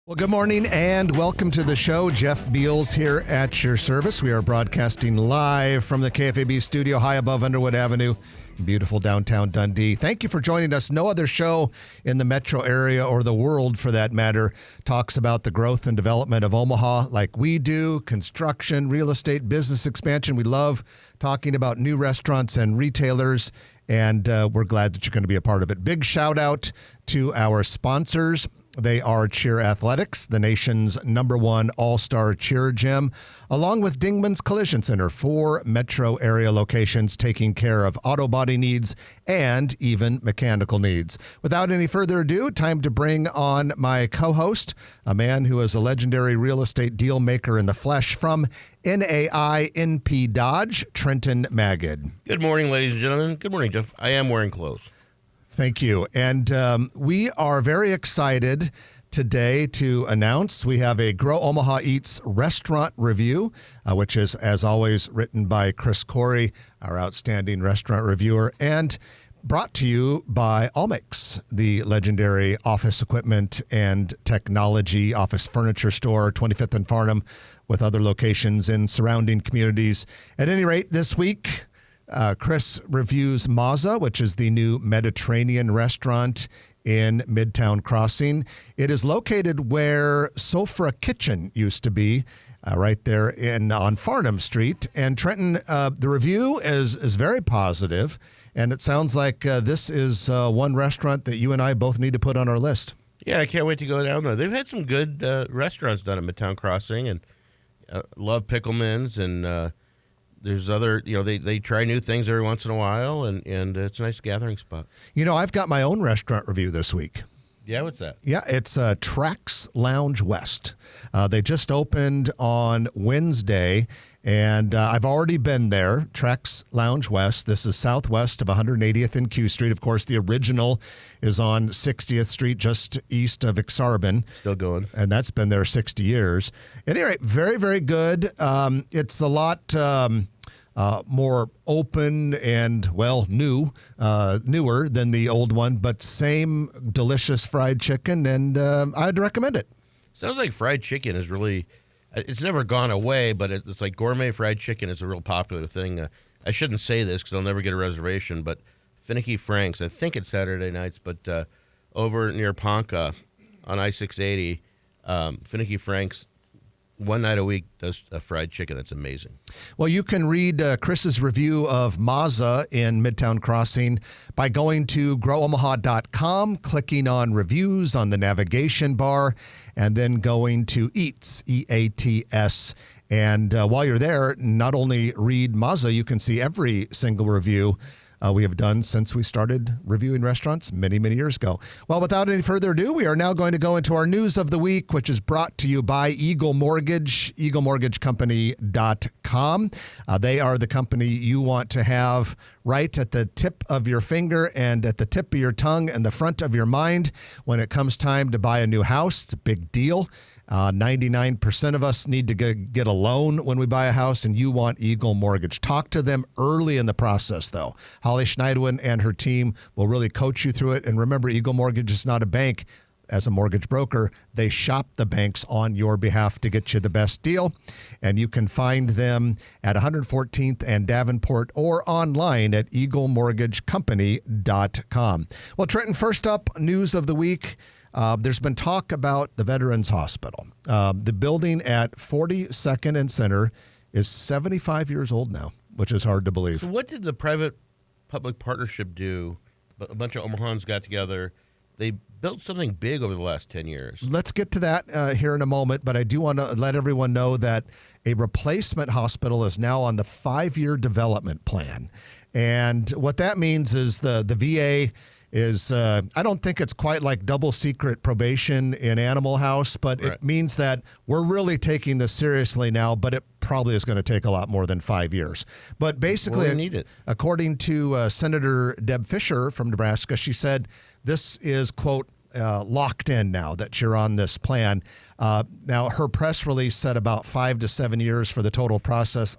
Well, good morning and welcome to the show. Jeff Beals here at your service. We are broadcasting live from the KFAB studio high above Underwood Avenue, beautiful downtown Dundee. Thank you for joining us. No other show in the metro area or the world, for that matter, talks about the growth and development of Omaha like we do. Construction, real estate, business expansion. We love talking about new restaurants and retailers, and we're glad that you're going to be a part of it. Big shout out to our sponsors. They are Cheer Athletics, the nation's #1 all-star cheer gym, along with Dingman's Collision Center, 4 metro area locations taking care of auto body needs and even mechanical needs. Without any further ado, time to bring on my co-host, a man who is a legendary real estate deal maker in the flesh from NAI NP Dodge, Trenton Magid. Good morning, ladies and gentlemen. Good morning, Jeff. I am wearing clothes. Thank you. And we are very excited today to announce we have a Grow Omaha Eats restaurant review, which is, as always, written by Chris Corey, our outstanding restaurant reviewer, and brought to you by Almix, the legendary office equipment and technology office furniture store, 25th and Farnham, with other locations in surrounding communities. At any rate, this week, Chris reviews Mazza, which is the new Mediterranean restaurant in Midtown Crossing. It is located where Sofra Kitchen used to be, right there on Farnham Street. And Trenton, the review is very positive, and it sounds like this is one restaurant that you and I both need to put on our list. Yeah, I can't wait to go down there. They've had some good restaurants down at Midtown Crossing, and love Pickleman's, and there's other, they try new things every once in a while, and it's a nice gathering spot. I've got my own restaurant review this week. Yeah, what's that? Yeah, it's Trax Lounge West. They just opened on Wednesday, and I've already been there. Trax Lounge West. This is southwest of 180th and Q Street. Of course, the original is on 60th Street, just east of Exarban. Still going. And that's been there 60 years. At any rate, very, very good. It's a lot more open and, newer than the old one, but same delicious fried chicken, and I'd recommend it. Sounds like fried chicken is really, it's never gone away, but it's like gourmet fried chicken is a real popular thing. I shouldn't say this because I'll never get a reservation, but Finicky Frank's, I think it's Saturday nights, but over near Ponca on I-680, Finicky Frank's, one night a week does a fried chicken. That's amazing. Well, you can read Chris's review of Mazza in Midtown Crossing by going to growomaha.com, clicking on reviews on the navigation bar, and then going to Eats, E-A-T-S. And while you're there, not only read Mazza, you can see every single review we have done since we started reviewing restaurants many, many years ago. Well, without any further ado, we are now going to go into our news of the week, which is brought to you by Eagle Mortgage, eaglemortgagecompany.com. They are the company you want to have right at the tip of your finger and at the tip of your tongue and the front of your mind when it comes time to buy a new house. It's a big deal. 99% of us need to get a loan when we buy a house, and you want Eagle Mortgage. Talk to them early in the process, though. Holly Schneidwin and her team will really coach you through it. And remember, Eagle Mortgage is not a bank. As a mortgage broker, they shop the banks on your behalf to get you the best deal. And you can find them at 114th and Davenport or online at eaglemortgagecompany.com. Well, Trenton, first up, news of the week. There's been talk about the Veterans Hospital. The building at 42nd and Center is 75 years old now, which is hard to believe. So what did the private-public partnership do? A bunch of Omahans got together. They built something big over the last 10 years. Let's get to that here in a moment, but I do want to let everyone know that a replacement hospital is now on the 5-year development plan. And what that means is the VA is, I don't think it's quite like double secret probation in Animal House, but right. It means that we're really taking this seriously now, but it probably is going to take a lot more than 5 years. But basically, according to Senator Deb Fischer from Nebraska, she said this is, quote, locked in now that you're on this plan. Now, her press release said about 5 to 7 years for the total process.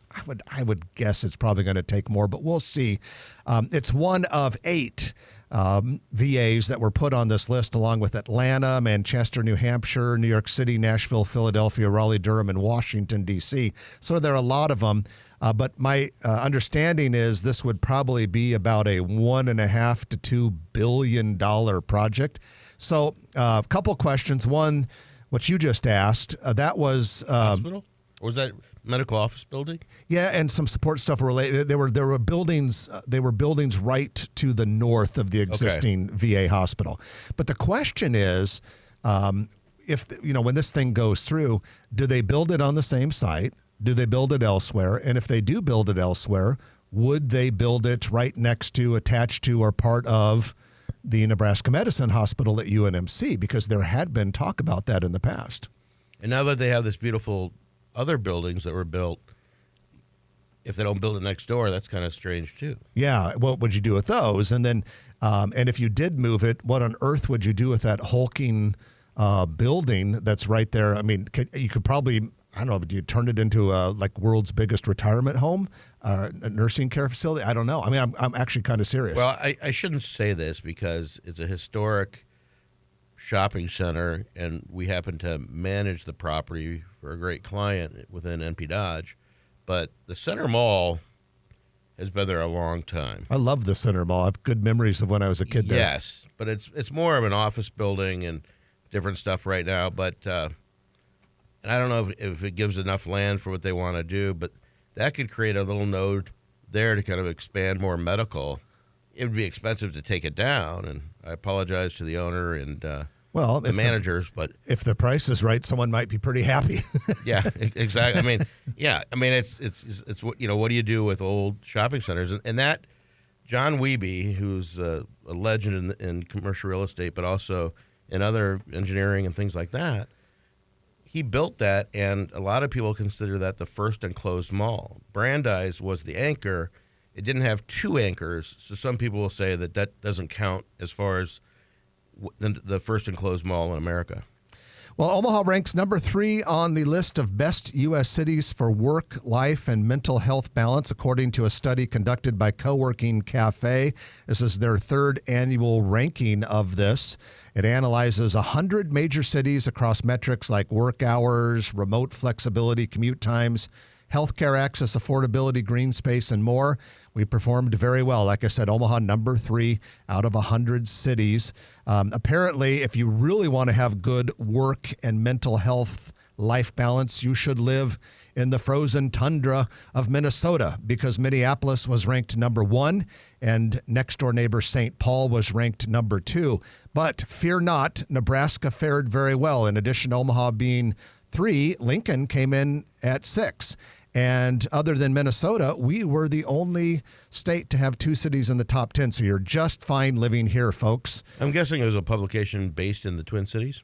I would guess it's probably going to take more, but we'll see. It's one of 8 VAs that were put on this list, along with Atlanta, Manchester, New Hampshire, New York City, Nashville, Philadelphia, Raleigh, Durham, and Washington, D.C. So there are a lot of them. But my understanding is this would probably be about a $1.5 to $2 billion project. So a couple questions. One, what you just asked, that was hospital? Or was that medical office building? Yeah, and some support stuff related. There were buildings. They were buildings right to the north of the existing VA hospital. But the question is, if when this thing goes through, do they build it on the same site? Do they build it elsewhere? And if they do build it elsewhere, would they build it right next to, attached to, or part of the Nebraska Medicine Hospital at UNMC? Because there had been talk about that in the past. And now that they have this beautiful other buildings that were built, if they don't build it next door, that's kind of strange too. Yeah, what would you do with those? And then, and if you did move it, what on earth would you do with that hulking building that's right there? I mean, you could probably, I don't know, do you turn it into like world's biggest retirement home, a nursing care facility? I don't know. I mean, I'm actually kind of serious. Well, I shouldn't say this because it's a historic shopping center, and we happen to manage the property for a great client within NP Dodge. But the Center Mall has been there a long time. I love the Center Mall. I have good memories of when I was a kid there. Yes, but it's more of an office building and different stuff right now. But and I don't know if it gives enough land for what they want to do, but that could create a little node there to kind of expand more medical. It would be expensive to take it down, and I apologize to the owner and the managers. But if the price is right, someone might be pretty happy. Yeah, exactly. I mean, it's what what do you do with old shopping centers? And that John Wiebe, who's a legend in commercial real estate, but also in other engineering and things like that, he built that, and a lot of people consider that the first enclosed mall. Brandeis was the anchor. It didn't have two anchors, so some people will say that doesn't count as far as the first enclosed mall in America. Well, Omaha ranks number 3 on the list of best U.S. cities for work, life, and mental health balance, according to a study conducted by Co-working Cafe. This is their 3rd annual ranking of this. It analyzes 100 major cities across metrics like work hours, remote flexibility, commute times, healthcare access, affordability, green space, and more. We performed very well. Like I said, Omaha number 3 out of 100 cities. Apparently, if you really want to have good work and mental health life balance, you should live in the frozen tundra of Minnesota, because Minneapolis was ranked number 1 and next door neighbor St. Paul was ranked number 2. But fear not, Nebraska fared very well. In addition to Omaha being 3, Lincoln came in at 6. And other than Minnesota, we were the only state to have 2 cities in the top 10. So you're just fine living here, folks. I'm guessing it was a publication based in the Twin Cities?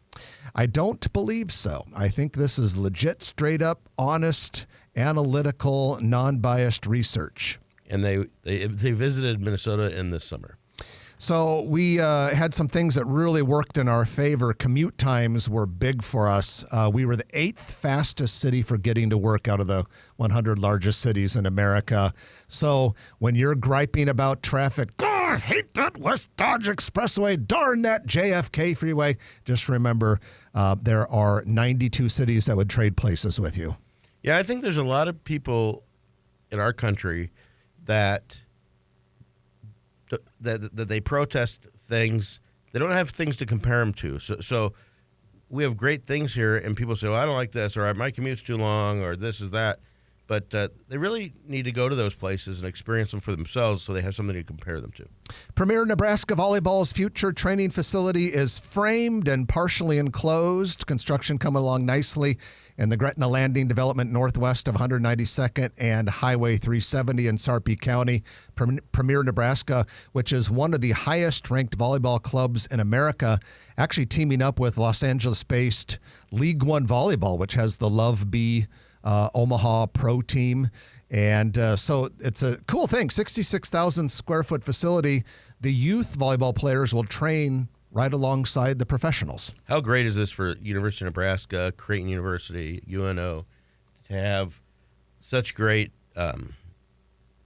I don't believe so. I think this is legit, straight up, honest, analytical, non-biased research. And they visited Minnesota in this summer. So we had some things that really worked in our favor. Commute times were big for us. We were the 8th fastest city for getting to work out of the 100 largest cities in America. So when you're griping about traffic, I hate that West Dodge Expressway, darn that JFK freeway, just remember there are 92 cities that would trade places with you. Yeah, I think there's a lot of people in our country that they protest things. They don't have things to compare them to. So we have great things here, and people say, well, I don't like this, or my commute's too long, or this is that. But they really need to go to those places and experience them for themselves so they have something to compare them to. Premier Nebraska Volleyball's future training facility is framed and partially enclosed. Construction coming along nicely in the Gretna Landing development northwest of 192nd and Highway 370 in Sarpy County. Premier Nebraska, which is one of the highest-ranked volleyball clubs in America, actually teaming up with Los Angeles-based League One Volleyball, which has the Love Bee Omaha Pro Team. And so it's a cool thing, 66,000 square foot facility. The youth volleyball players will train right alongside the professionals. How great is this for University of Nebraska, Creighton University, UNO, to have such great,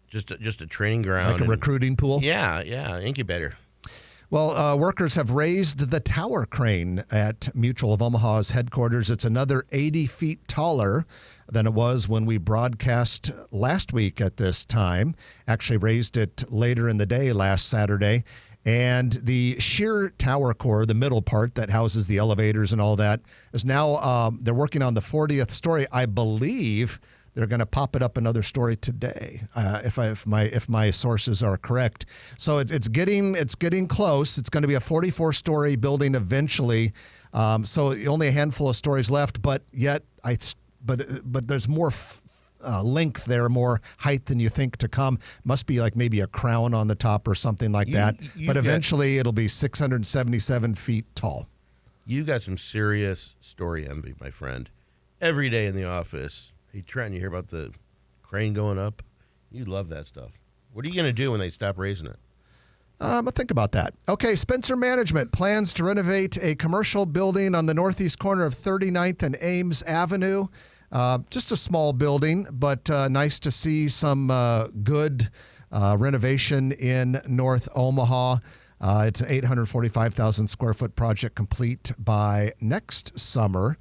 just a training ground. Like a recruiting pool? Yeah, incubator. Well, workers have raised the tower crane at Mutual of Omaha's headquarters. It's another 80 feet taller than it was when we broadcast last week at this time. Actually raised it later in the day last Saturday. And the sheer tower core, the middle part that houses the elevators and all that, is now they're working on the 40th story. I believe they're going to pop it up another story today, if my sources are correct. So it's getting close. It's going to be a 44-story building eventually. So only a handful of stories left, but there's more length there, more height than you think to come. Must be like maybe a crown on the top or something like that. But eventually it'll be 677 feet tall. You got some serious story envy, my friend. Every day in the office, hey, Trent, you hear about the crane going up? You love that stuff. What are you going to do when they stop raising it? I'll think about that. Okay, Spencer Management plans to renovate a commercial building on the northeast corner of 39th and Ames Avenue. Just a small building, but nice to see some good renovation in North Omaha. It's an 845,000 square foot project complete by next summer.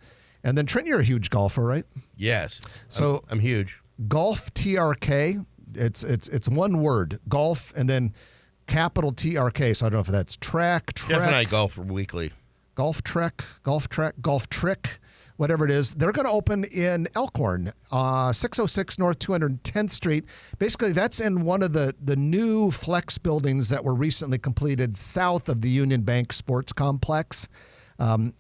And then Trent, you're a huge golfer, right? Yes. So I'm huge. Golf TRK. It's one word, golf, and then capital TRK. So I don't know if that's track. Jeff and I golf weekly. Golf trick, whatever it is. They're going to open in Elkhorn, 606 North 210th Street. Basically, that's in one of the new flex buildings that were recently completed south of the Union Bank Sports Complex.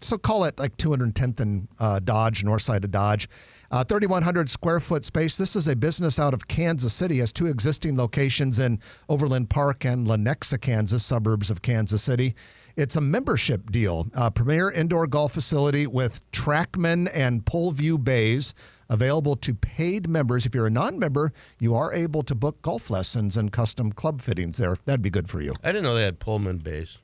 So call it like 210th and Dodge, north side of Dodge. 3,100 square foot space. This is a business out of Kansas City. Has two existing locations in Overland Park and Lenexa, Kansas, suburbs of Kansas City. It's a membership deal. Premier indoor golf facility with Trackman and Pole View bays available to paid members. If you're a non-member, you are able to book golf lessons and custom club fittings there. That'd be good for you. I didn't know they had Pullman bays.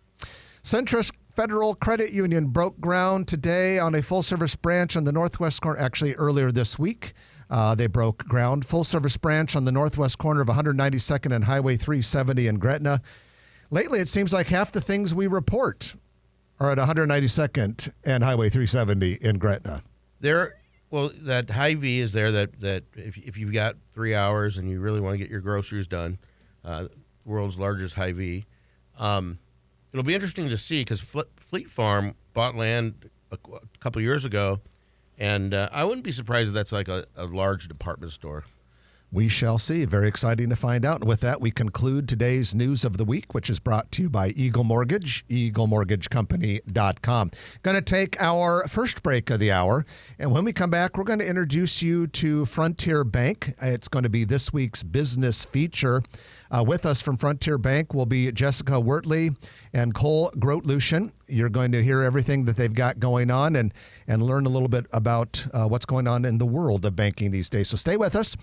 Centrist Federal Credit Union broke ground today on a full-service branch on the northwest corner. Actually, earlier this week, they broke ground. Full-service branch on the northwest corner of 192nd and Highway 370 in Gretna. Lately, it seems like half the things we report are at 192nd and Highway 370 in Gretna. That Hy-Vee is there that if you've got 3 hours and you really want to get your groceries done, world's largest Hy-Vee, it'll be interesting to see because Fleet Farm bought land a couple years ago, and I wouldn't be surprised if that's like a large department store. We shall see. Very exciting to find out. And with that, we conclude today's News of the Week, which is brought to you by Eagle Mortgage, eaglemortgagecompany.com. Going to take our first break of the hour. And when we come back, we're going to introduce you to Frontier Bank. It's going to be this week's business feature. With us from Frontier Bank will be Jessica Wurtele and Cole Groteluschen. You're going to hear everything that they've got going on and learn a little bit about what's going on in the world of banking these days. So stay with us.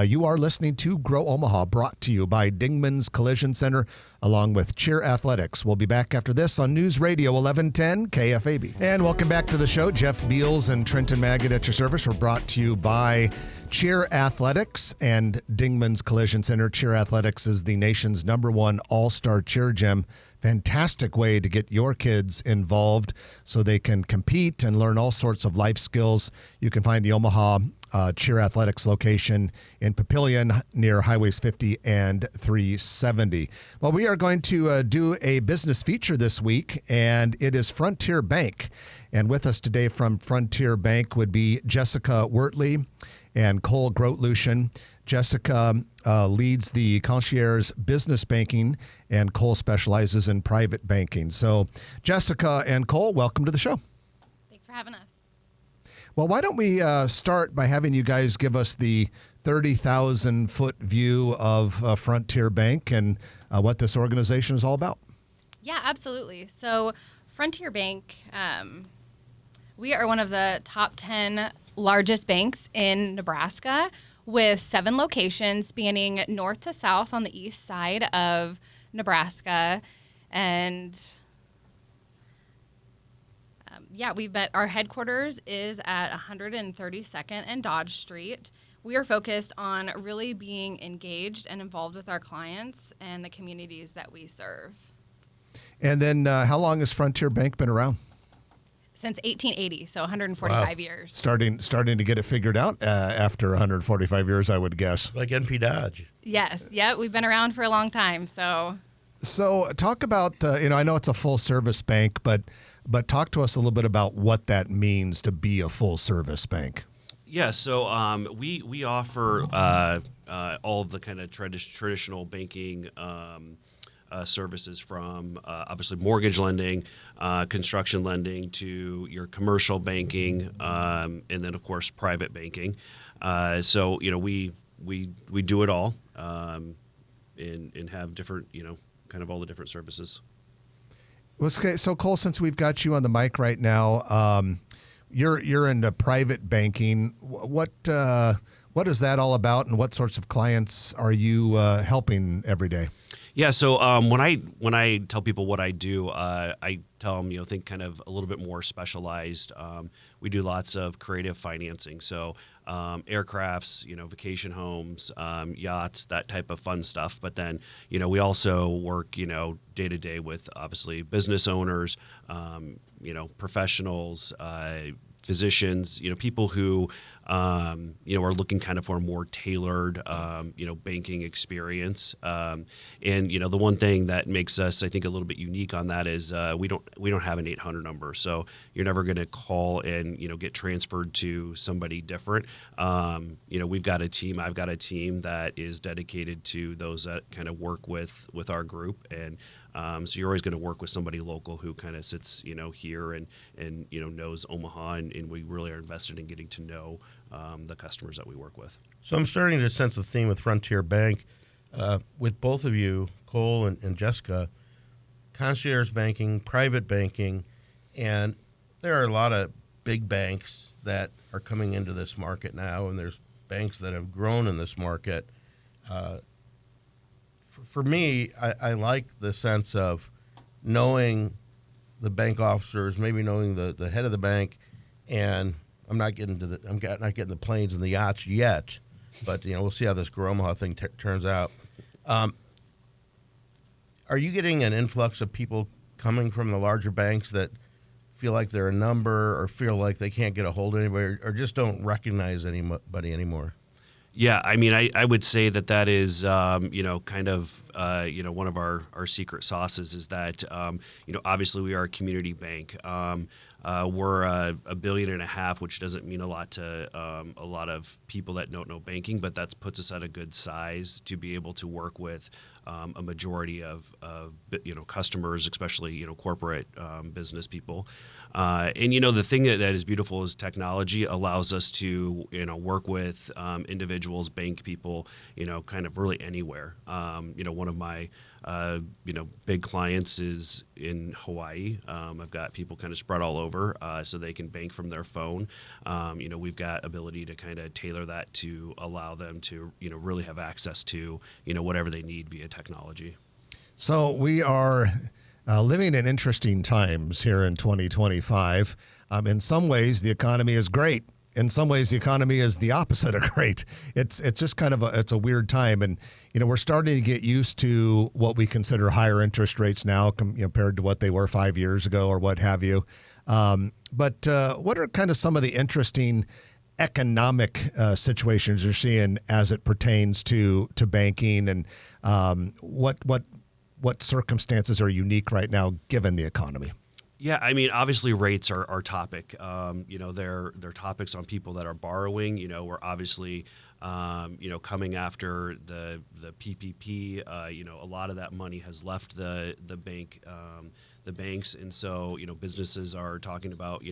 You are listening to Grow Omaha, brought to you by Dingman's Collision Center, along with Cheer Athletics. We'll be back after this on News Radio 1110 KFAB. And welcome back to the show. Jeff Beals and Trenton Maggot at your service. We're brought to you by Cheer Athletics and Dingman's Collision Center. Cheer Athletics is the nation's #1 all-star cheer gym. Fantastic way to get your kids involved so they can compete and learn all sorts of life skills. You can find the Omaha Cheer Athletics location in Papillion near Highways 50 and 370. Well, we are going to do a business feature this week, and it is Frontier Bank. And with us today from Frontier Bank would be Jessica Wurtele and Cole Groteluschen. Jessica leads the concierge business banking, and Cole specializes in private banking. So, Jessica and Cole, welcome to the show. Thanks for having us. Well, why don't we start by having you guys give us the 30,000-foot view of Frontier Bank and what this organization is all about? Yeah, absolutely. So Frontier Bank, we are one of the top 10 largest banks in Nebraska with 7 locations spanning north to south on the east side of Nebraska. And our headquarters is at 132nd and Dodge Street. We are focused on really being engaged and involved with our clients and the communities that we serve. And then how long has Frontier Bank been around? Since 1880, so 145 Wow. years. Starting to get it figured out after 145 years, I would guess. Like NP Dodge. Yes, yeah, we've been around for a long time. So talk about, I know it's a full service bank, but talk to us a little bit about what that means to be a full service bank. Yeah, so we offer all of the kind of traditional banking services from obviously mortgage lending, construction lending, to your commercial banking, and then of course private banking. So we do it all, and have different kind of all the different services. Okay, so Cole, since we've got you on the mic right now, you're into private banking. What is that all about, and what sorts of clients are you helping every day? Yeah, so when I tell people what I do, I tell them think kind of a little bit more specialized. We do lots of creative financing, so aircrafts, vacation homes, yachts, that type of fun stuff. But then we also work day to day with obviously business owners, professionals, physicians, people who are looking kind of for a more tailored, banking experience. And the one thing that makes us, I think, a little bit unique on that is we don't have an 800 number, so you're never going to call and get transferred to somebody different. We've got a team. I've got a team that is dedicated to those that kind of work with our group, and so you're always going to work with somebody local who kind of sits here and knows Omaha, and we really are invested in getting to know the customers that we work with. So I'm starting to sense a theme with Frontier Bank. With both of you, Cole and Jessica, concierge banking, private banking, and there are a lot of big banks that are coming into this market now, and there's banks that have grown in this market. For me, I like the sense of knowing the bank officers, maybe knowing the head of the bank, and I'm not getting the planes and the yachts yet, but we'll see how this Omaha thing turns out. Are you getting an influx of people coming from the larger banks that feel like they're a number, or feel like they can't get a hold of anybody, or just don't recognize anybody anymore? Yeah, I mean, I would say that is, kind of, one of our secret sauces is that, obviously we are a community bank. We're $1.5 billion, which doesn't mean a lot to a lot of people that don't know banking, but that puts us at a good size to be able to work with a majority of customers, especially corporate business people. And the thing that is beautiful is technology allows us to work with individuals, bank people, kind of really anywhere. One of my big clients is in Hawaii. I've got people kind of spread all over, so they can bank from their phone. We've got ability to kind of tailor that to allow them to really have access to whatever they need via technology. So we are living in interesting times here in 2025. In some ways, the economy is great. In some ways, the economy is the opposite of great. It's just kind of it's a weird time, and we're starting to get used to what we consider higher interest rates now compared to what they were 5 years ago or what have you. But what are kind of some of the interesting economic situations you're seeing as it pertains to banking, and what circumstances are unique right now given the economy? Yeah, I mean, obviously rates are our topic. They're topics on people that are borrowing. We're obviously, coming after the PPP. A lot of that money has left the banks, and so businesses are talking about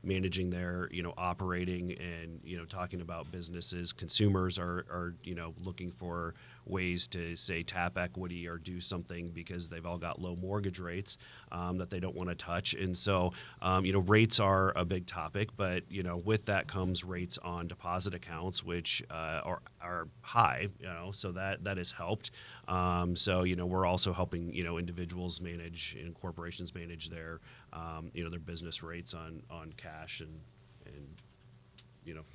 managing their operating, and talking about businesses. Consumers are looking for ways to say tap equity or do something because they've all got low mortgage rates that they don't want to touch, and so rates are a big topic. But with that comes rates on deposit accounts, which are high. So that has helped. So we're also helping individuals manage and corporations manage their their business rates on cash and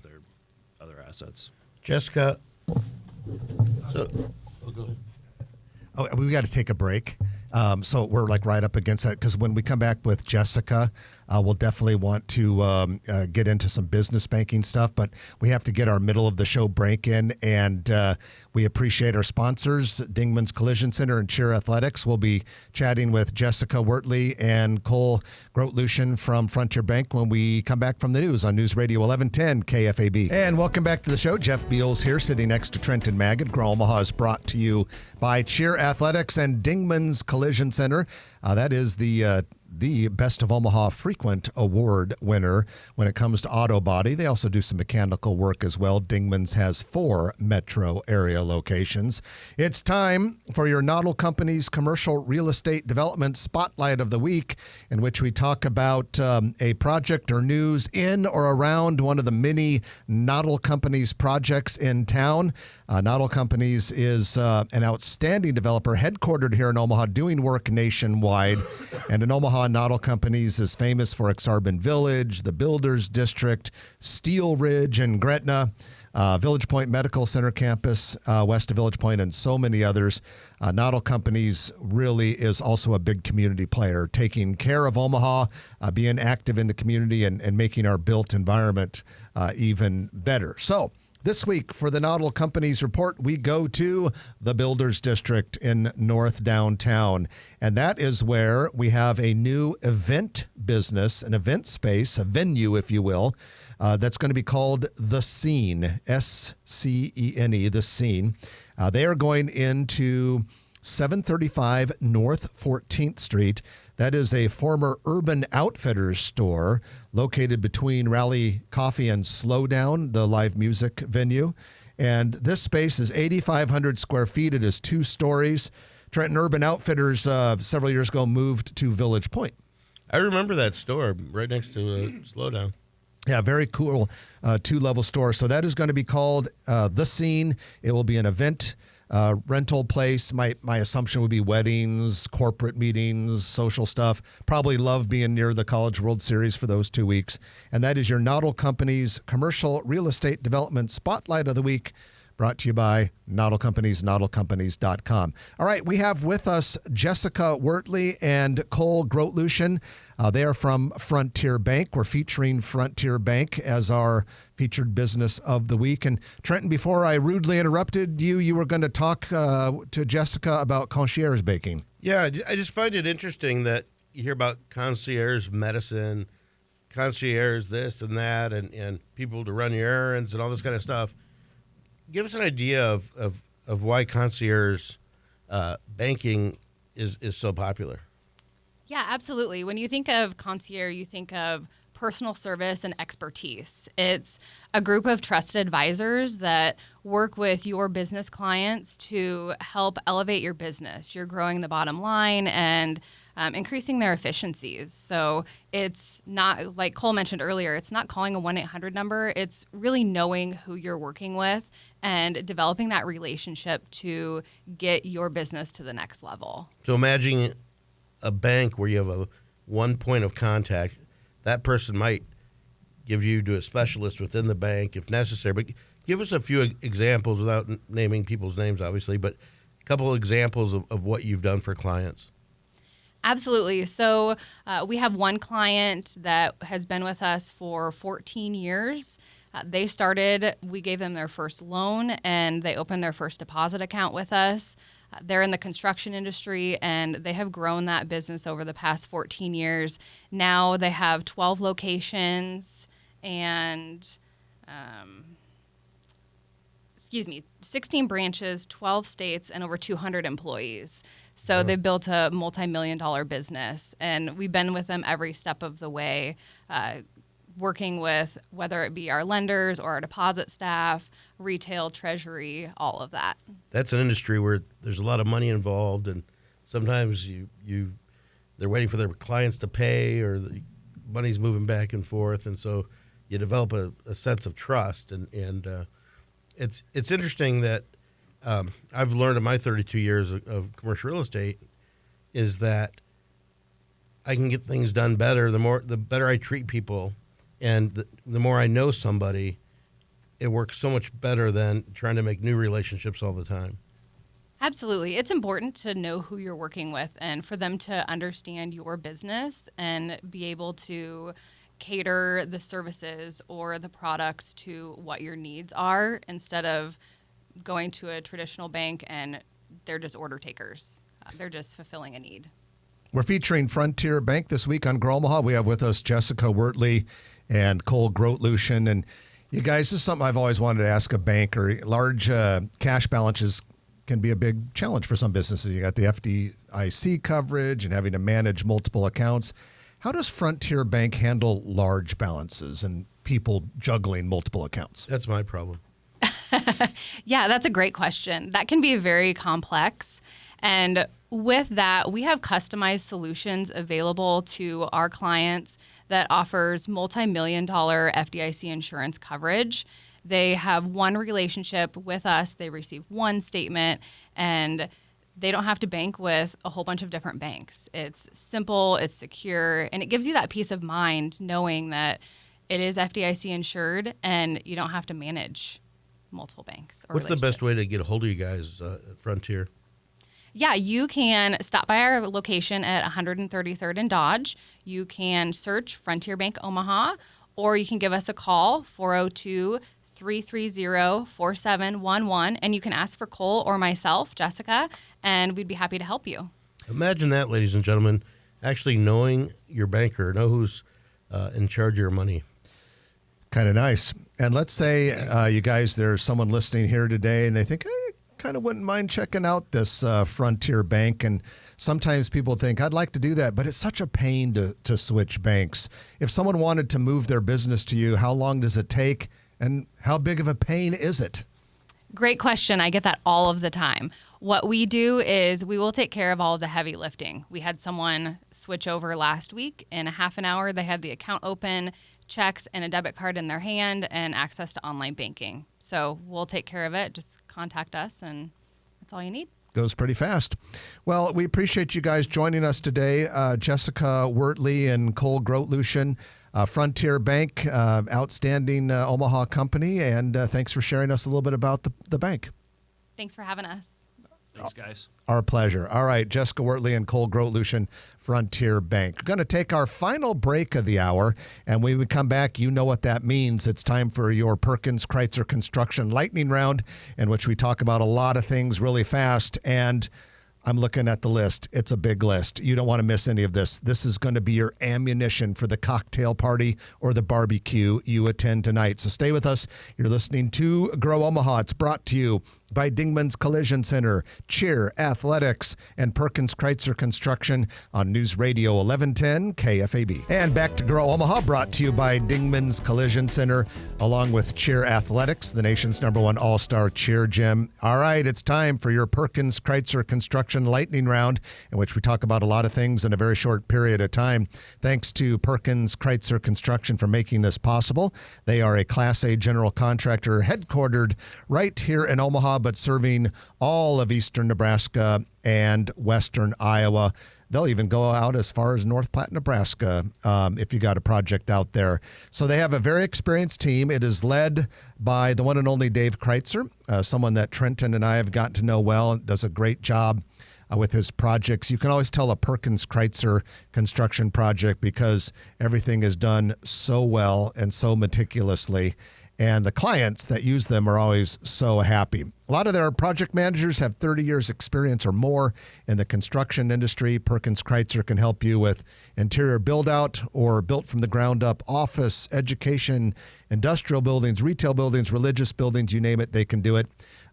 their other assets. Jessica, so go ahead. Oh, we got to take a break. So we're like right up against that, because when we come back with Jessica, we'll definitely want to get into some business banking stuff, but we have to get our middle of the show break in, and we appreciate our sponsors, Dingman's Collision Center and Cheer Athletics. We'll be chatting with Jessica Wurtele and Cole Groteluschen from Frontier Bank when we come back from the news on News Radio 1110 KFAB. And welcome back to the show. Jeff Beals here, sitting next to Trenton Magid. Grow Omaha is brought to you by Cheer Athletics and Dingman's Collision Center. That is the Best of Omaha Frequent Award winner when it comes to auto body. They also do some mechanical work as well. Dingman's has 4 metro area locations. It's time for your Noddle Company's Commercial Real Estate Development Spotlight of the Week, in which we talk about a project or news in or around one of the many Noddle Company's projects in town. Noddle Companies is an outstanding developer headquartered here in Omaha, doing work nationwide. And in Omaha, Noddle Companies is famous for Exarban Village, the Builders District, Steel Ridge, and Gretna, Village Point Medical Center campus, west of Village Point, and so many others. Noddle Companies really is also a big community player, taking care of Omaha, being active in the community, and making our built environment even better. So, this week, for the Noddle Companies Report, we go to the Builders District in North Downtown. And that is where we have a new event business, an event space, a venue, if you will, that's going to be called The Scene, S-C-E-N-E, The Scene. They are going into 735 North 14th Street. That is a former Urban Outfitters store located between Rally Coffee and Slowdown, the live music venue. And this space is 8,500 square feet. It is 2 stories. Trenton Urban Outfitters several years ago moved to Village Point. I remember that store right next to Slowdown. Yeah, very cool 2-level store. So that is going to be called The Scene. It will be an event rental place. My assumption would be weddings, corporate meetings, social stuff. Probably love being near the College World Series for those 2 weeks. And that is your Noddle Company's Commercial Real Estate Development Spotlight of the Week, brought to you by Noddle Companies, noddlecompanies.com. All right, we have with us Jessica Wurtele and Cole Groteluschen. They are from Frontier Bank. We're featuring Frontier Bank as our featured business of the week. And Trenton, before I rudely interrupted you, you were going to talk to Jessica about concierge banking. Yeah, I just find it interesting that you hear about concierge medicine, concierge this and that, and people to run your errands and all this kind of stuff. Give us an idea of why concierge banking is so popular. Yeah, absolutely. When you think of concierge, you think of personal service and expertise. It's a group of trusted advisors that work with your business clients to help elevate your business. You're growing the bottom line and increasing their efficiencies. So it's not, like Cole mentioned earlier, it's not calling a 1-800 number. It's really knowing who you're working with and developing that relationship to get your business to the next level. So imagine a bank where you have one point of contact. That person might give you to a specialist within the bank if necessary. But give us a few examples without naming people's names, obviously, but a couple of examples of what you've done for clients. Absolutely. So we have one client that has been with us for 14 years. We gave them their first loan, and they opened their first deposit account with us. They're in the construction industry, and they have grown that business over the past 14 years. Now they have 12 locations and 16 branches, 12 states, and over 200 employees. So they've built a multi-million-dollar business, and we've been with them every step of the way, working with whether it be our lenders or our deposit staff, retail, treasury, all of that. That's an industry where there's a lot of money involved, and sometimes they're waiting for their clients to pay, or the money's moving back and forth, and so you develop a sense of trust. And it's interesting that I've learned in my 32 years of commercial real estate is that I can get things done better the better I treat people, and the more I know somebody. It works so much better than trying to make new relationships all the time. Absolutely. It's important to know who you're working with and for them to understand your business and be able to cater the services or the products to what your needs are instead of going to a traditional bank and they're just order takers. They're just fulfilling a need. We're featuring Frontier Bank this week on Grow Omaha. We have with us Jessica Wurtele and Cole Groteluschen. And you guys, this is something I've always wanted to ask a banker. Large cash balances can be a big challenge for some businesses. You got the FDIC coverage and having to manage multiple accounts. How does Frontier Bank handle large balances and people juggling multiple accounts? That's my problem. Yeah, that's a great question. That can be very complex. And with that, we have customized solutions available to our clients that offers multi-million-dollar FDIC insurance coverage. They have one relationship with us. They receive one statement, and they don't have to bank with a whole bunch of different banks. It's simple, it's secure, and it gives you that peace of mind knowing that it is FDIC insured and you don't have to manage multiple banks. What's the best way to get a hold of you guys at Frontier? Yeah, you can stop by our location at 133rd and Dodge. You can search Frontier Bank Omaha, or you can give us a call, 402-330-4711, and you can ask for Cole or myself, Jessica, and we'd be happy to help you. Imagine that, ladies and gentlemen, actually knowing your banker, know who's in charge of your money. Kind of nice. And let's say you guys, there's someone listening here today and they think, hey, kind of wouldn't mind checking out this Frontier Bank. And sometimes people think, I'd like to do that, but it's such a pain to switch banks. If someone wanted to move their business to you, how long does it take? And how big of a pain is it? Great question. I get that all of the time. What we do is we will take care of all of the heavy lifting. We had someone switch over last week. In a half an hour, they had the account open, checks, and a debit card in their hand, and access to online banking. So we'll take care of it. Just contact us, and that's all you need. Goes pretty fast. Well, we appreciate you guys joining us today. Jessica Wurtele and Cole Groteluschen, Frontier Bank, outstanding Omaha company, and thanks for sharing us a little bit about the bank. Thanks for having us. Thanks, guys. Our pleasure. All right, Jessica Wurtele and Cole Groteluschen, Frontier Bank. We're going to take our final break of the hour, and when we come back, you know what that means. It's time for your Perkins Kreitzer Construction Lightning Round, in which we talk about a lot of things really fast, and I'm looking at the list. It's a big list. You don't want to miss any of this. This is going to be your ammunition for the cocktail party or the barbecue you attend tonight. So stay with us. You're listening to Grow Omaha. It's brought to you by Dingman's Collision Center, Cheer Athletics, and Perkins Kreitzer Construction on News Radio 1110 KFAB. And back to Grow Omaha, brought to you by Dingman's Collision Center, along with Cheer Athletics, the nation's #1 all-star cheer gym. All right, it's time for your Perkins Kreitzer Construction Lightning Round, in which we talk about a lot of things in a very short period of time. Thanks to Perkins Kreitzer Construction for making this possible. They are a Class A general contractor headquartered right here in Omaha, but serving all of eastern Nebraska and western Iowa. They'll even go out as far as North Platte, Nebraska, if you got a project out there. So they have a very experienced team. It is led by the one and only Dave Kreitzer, someone that Trenton and I have gotten to know well and does a great job with his projects. You can always tell a Perkins Kreitzer construction project because everything is done so well and so meticulously. And the clients that use them are always so happy. A lot of their project managers have 30 years experience or more in the construction industry. Perkins Kreitzer can help you with interior build-out or built from the ground up office, education, industrial buildings, retail buildings, religious buildings, you name it, they can do it.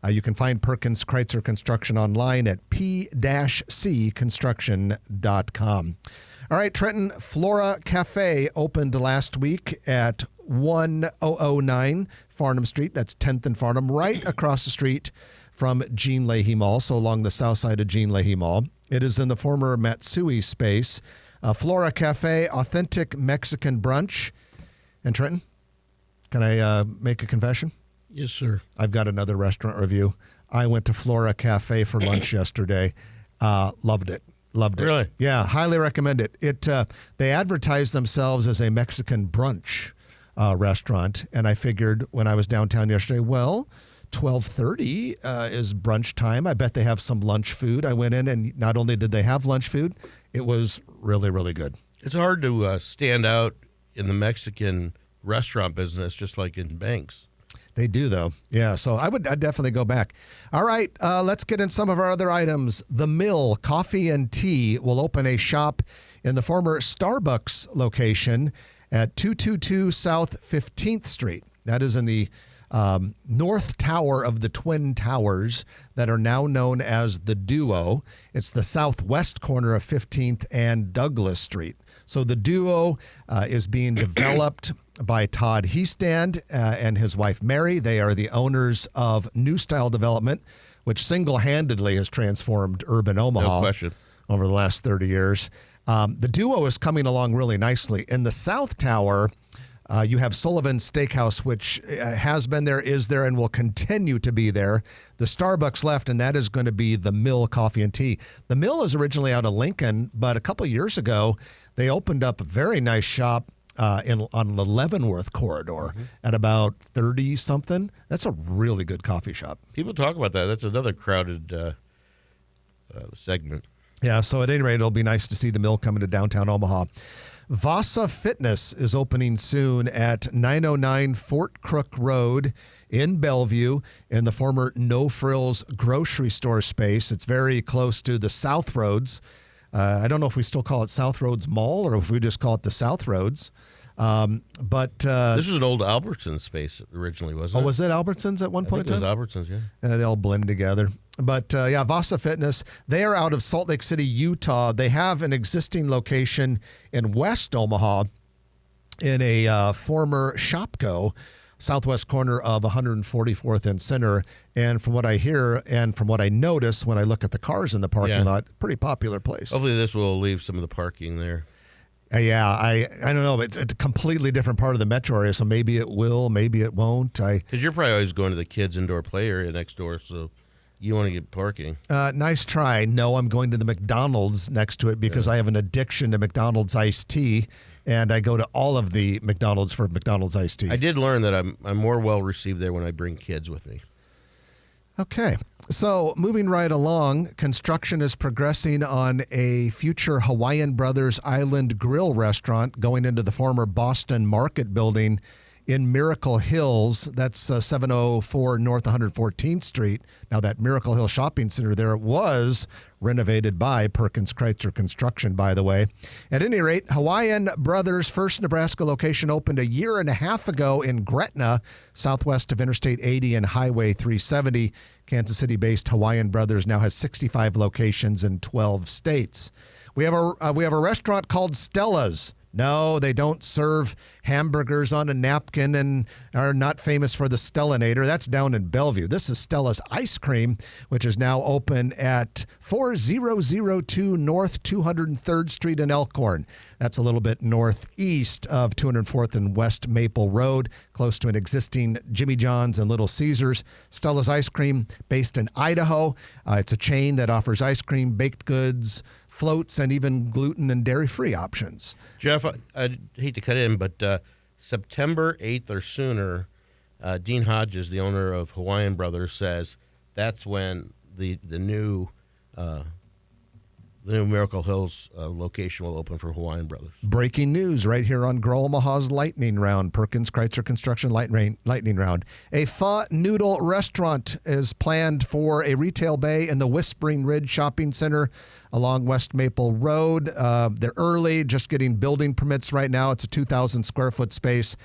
You can find Perkins Kreitzer Construction online at p-cconstruction.com. All right, Trenton, Flora Cafe opened last week at 1009 Farnham Street. That's 10th and Farnham, right across the street from Jean Leahy Mall, so along the south side of Jean Leahy Mall. It is in the former Matsui space. Flora Cafe, authentic Mexican brunch. And Trenton, can I make a confession? Yes, sir. I've got another restaurant review. I went to Flora Cafe for lunch yesterday. Loved it. Loved it. Really? Yeah, highly recommend it. They advertise themselves as a Mexican brunch restaurant, and I figured when I was downtown yesterday, well, 12:30 is brunch time. I bet they have some lunch food. I went in, and not only did they have lunch food, it was really, really good. It's hard to stand out in the Mexican restaurant business, just like in banks. They do, though. Yeah, so I'd definitely go back. All right, let's get in some of our other items. The Mill Coffee and Tea will open a shop in the former Starbucks location at 222 South 15th Street. That is in the north tower of the Twin Towers that are now known as the Duo. It's the southwest corner of 15th and Douglas Street. So the Duo is being developed by Todd Heastand and his wife Mary. They are the owners of New Style Development, which single-handedly has transformed urban Omaha No question. over the last 30 years. The Duo is coming along really nicely. In the South Tower, you have Sullivan's Steakhouse, which has been there, is there, and will continue to be there. The Starbucks left, and that is going to be the Mill Coffee and Tea. The Mill is originally out of Lincoln, but a couple years ago, they opened up a very nice shop on the Leavenworth corridor at about 30-something. That's a really good coffee shop. People talk about that. That's another crowded segment. Yeah, so at any rate, it'll be nice to see the Mill coming to downtown Omaha. Vasa Fitness is opening soon at 909 Fort Crook Road in Bellevue in the former No Frills grocery store space. It's very close to the South Roads. I don't know if we still call it South Roads Mall or if we just call it the South Roads. This was an old Albertsons space originally, wasn't it? Oh, was it Albertsons at one point? I think it was Albertsons, yeah. They all blend together. But yeah, Vasa Fitness, they are out of Salt Lake City, Utah. They have an existing location in West Omaha in a former Shopko, southwest corner of 144th and Center. And from what I hear and from what I notice when I look at the cars in the parking lot, pretty popular place. Hopefully this will leave some of the parking there. Yeah, I don't know. It's a completely different part of the metro area, so maybe it will, maybe it won't. Because you're probably always going to the kids' indoor play area next door, so you want to get parking. Nice try. No, I'm going to the McDonald's next to it because I have an addiction to McDonald's iced tea, and I go to all of the McDonald's for McDonald's iced tea. I did learn that I'm more well received there when I bring kids with me. Okay. So moving right along, construction is progressing on a future Hawaiian Brothers Island Grill restaurant going into the former Boston Market building in Miracle Hills. That's 704 North 114th Street. Now, that Miracle Hill Shopping Center there was renovated by Perkins Kreitzer Construction, by the way. At any rate, Hawaiian Brothers' first Nebraska location opened a year and a half ago in Gretna, southwest of Interstate 80 and Highway 370. Kansas City-based Hawaiian Brothers now has 65 locations in 12 states. We have a restaurant called Stella's. No, they don't serve hamburgers on a napkin and are not famous for the Stellanator. That's down in Bellevue. This is Stella's Ice Cream, which is now open at 4002 North 203rd Street in Elkhorn. That's a little bit northeast of 204th and West Maple Road, close to an existing Jimmy John's and Little Caesars. Stella's Ice Cream, based in Idaho. It's a chain that offers ice cream, baked goods, floats, and even gluten and dairy-free options. Jeff, I hate to cut in, but September 8th or sooner, Dean Hodges, the owner of Hawaiian Brothers, says that's when the new Miracle Hills location will open for Hawaiian Brothers. Breaking news right here on Grow Omaha's Lightning Round, Perkins Kreitzer Construction Lightning Round. A pho noodle restaurant is planned for a retail bay in the Whispering Ridge Shopping Center along West Maple Road. They're early, just getting building permits right now. It's a 2,000 square foot space.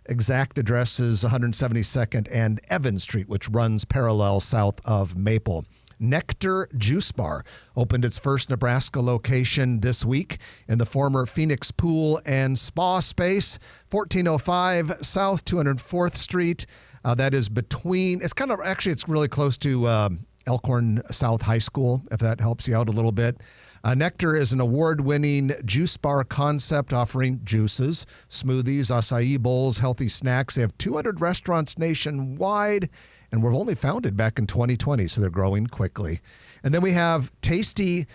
Exact address is 172nd and Evans Street, which runs parallel south of Maple. Nectar Juice Bar opened its first Nebraska location this week in the former Phoenix Pool and Spa space, 1405 South 204th Street. That is between, it's really close to Elkhorn South High School, if that helps you out a little bit. Nectar is an award-winning juice bar concept offering juices, smoothies, acai bowls, healthy snacks. They have 200 restaurants nationwide, and were only founded back in 2020, so they're growing quickly. And then we have Tasty.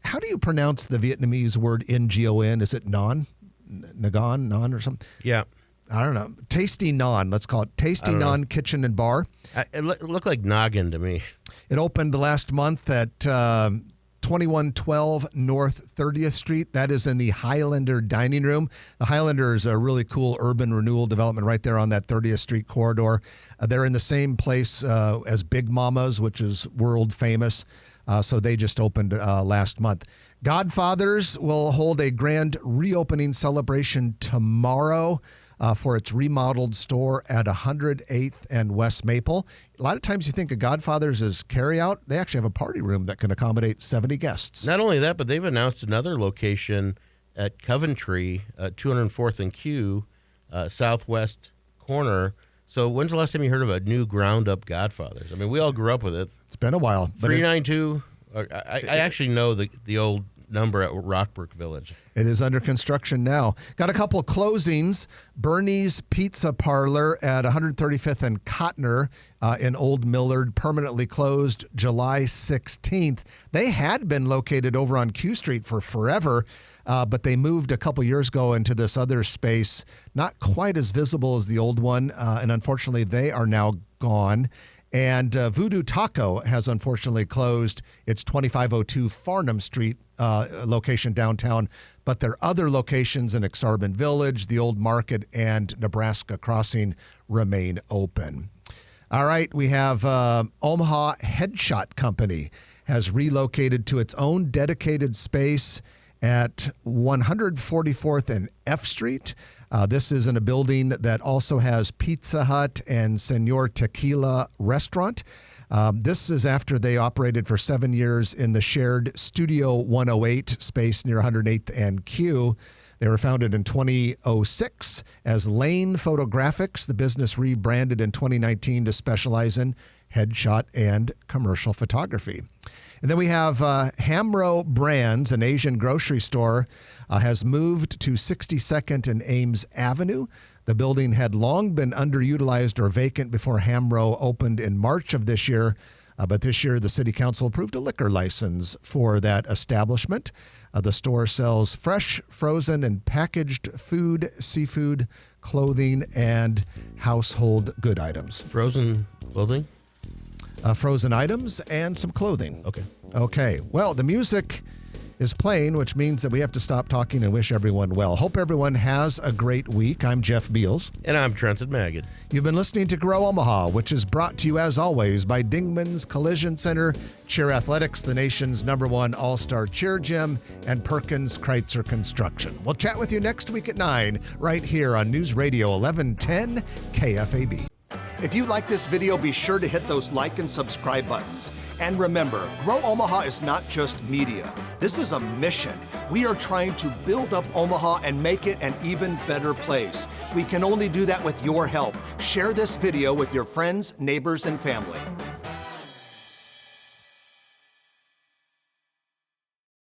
How do you pronounce the Vietnamese word Ngon? Is it non? Nagon? Non or something? Yeah. I don't know, Tasty Non. Let's call it Tasty Non Kitchen and Bar. It looked like Noggin to me. It opened last month at 2112 North 30th Street. That is in the Highlander Dining Room. The Highlander is a really cool urban renewal development right there on that 30th Street corridor. They're in the same place as Big Mama's, which is world famous. So they just opened last month. Godfather's will hold a grand reopening celebration tomorrow for its remodeled store at 108th and West Maple. A lot of times you think of Godfather's as carry-out. They actually have a party room that can accommodate 70 guests. Not only that, but they've announced another location at Coventry, 204th and Q, southwest corner. So when's the last time you heard of a new ground-up Godfather's? I mean, we all grew up with it. It's been a while. 392. I actually know the old number at Rockbrook Village. It is under construction now. Got a couple of closings. Bernie's Pizza Parlor at 135th and Cotner in Old Millard, permanently closed July 16th. They had been located over on Q Street for forever, but they moved a couple years ago into this other space, not quite as visible as the old one, and unfortunately they are now gone. And Voodoo Taco has unfortunately closed its 2502 Farnham Street location downtown, but their other locations in Exarban Village, the Old Market, and Nebraska Crossing remain open. All right, we have Omaha Headshot Company has relocated to its own dedicated space at 144th and F Street. This is in a building that also has Pizza Hut and Senor Tequila restaurant. This is after they operated for 7 years in the shared Studio 108 space near 108th and Q. They were founded in 2006 as Lane Photographics. The business rebranded in 2019 to specialize in headshot and commercial photography. And then we have Hamro Brands, an Asian grocery store, has moved to 62nd and Ames Avenue. The building had long been underutilized or vacant before Hamro opened in March of this year. But this year, the city council approved a liquor license for that establishment. The store sells fresh, frozen, and packaged food, seafood, clothing, and household good items. Frozen clothing? Frozen items and some clothing. Okay. Well, the music is playing, which means that we have to stop talking and wish everyone well. Hope everyone has a great week. I'm Jeff Beals. And I'm Trenton Magid. You've been listening to Grow Omaha, which is brought to you, as always, by Dingman's Collision Center, Cheer Athletics, the nation's #1 all-star cheer gym, and Perkins Kreitzer Construction. We'll chat with you next week at 9, right here on News Radio 1110 KFAB. If you like this video, be sure to hit those like and subscribe buttons. And remember, Grow Omaha is not just media. This is a mission. We are trying to build up Omaha and make it an even better place. We can only do that with your help. Share this video with your friends, neighbors, and family.